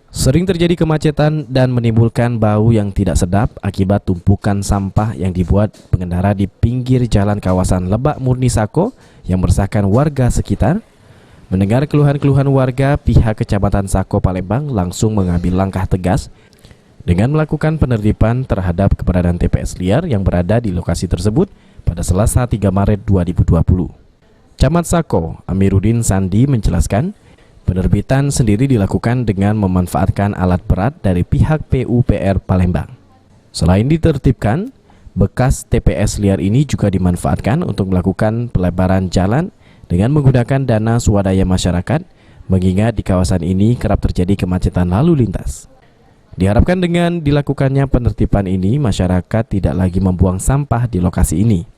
Sering terjadi kemacetan dan menimbulkan bau yang tidak sedap akibat tumpukan sampah yang dibuat pengendara di pinggir jalan kawasan Lebak Murni Sako yang meresahkan warga sekitar. Mendengar keluhan-keluhan warga, pihak Kecamatan Sako Palembang langsung mengambil langkah tegas dengan melakukan penertiban terhadap keberadaan TPS liar yang berada di lokasi tersebut pada Selasa 3 Maret 2020. Camat Sako, Amiruddin Sandi menjelaskan, penerbitan sendiri dilakukan dengan memanfaatkan alat berat dari pihak PUPR Palembang. Selain ditertibkan, bekas TPS liar ini juga dimanfaatkan untuk melakukan pelebaran jalan dengan menggunakan dana swadaya masyarakat, mengingat di kawasan ini kerap terjadi kemacetan lalu lintas. Diharapkan dengan dilakukannya penertiban ini, masyarakat tidak lagi membuang sampah di lokasi ini.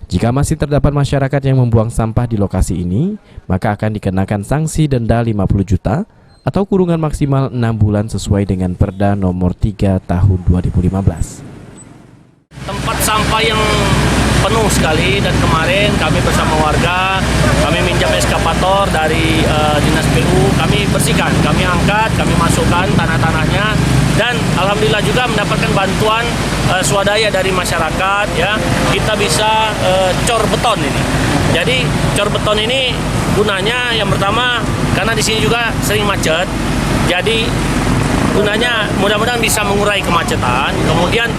Jika masih terdapat masyarakat yang membuang sampah di lokasi ini, maka akan dikenakan sanksi denda 50 juta atau kurungan maksimal 6 bulan sesuai dengan Perda nomor 3 tahun 2015. Tempat sampah yang penuh sekali, dan kemarin kami bersama warga, kami minjam eskavator dari Dinas PU, kami bersihkan, kami angkat, kami masukkan tanah-tanahnya, dan alhamdulillah juga mendapatkan bantuan swadaya dari masyarakat. Ya, kita bisa cor beton ini. Jadi cor beton ini gunanya yang pertama karena di sini juga sering macet, jadi gunanya mudah-mudahan bisa mengurai kemacetan, kemudian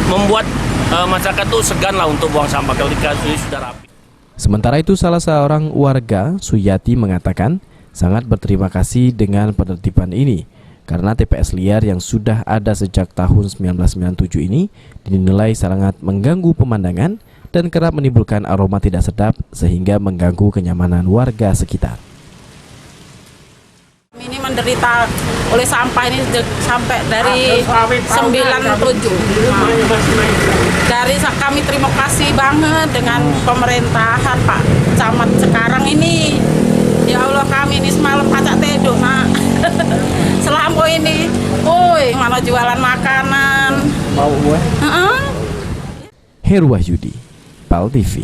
membuat masyarakat itu segan lah untuk buang sampah kalau sudah rapi. Sementara itu, salah seorang warga, Suyati, mengatakan sangat berterima kasih dengan penertiban ini karena TPS liar yang sudah ada sejak tahun 1997 ini dinilai sangat mengganggu pemandangan dan kerap menimbulkan aroma tidak sedap sehingga mengganggu kenyamanan warga sekitar. Ini menderita oleh sampah ini sampai dari 97. Dari kami terima kasih banget dengan pemerintahan Pak Camat sekarang ini. Ya Allah, kami ini semalam kacak tidur, Nak. Selampo ini, mana jualan makanan. Heru Wahyudi, PAL TV.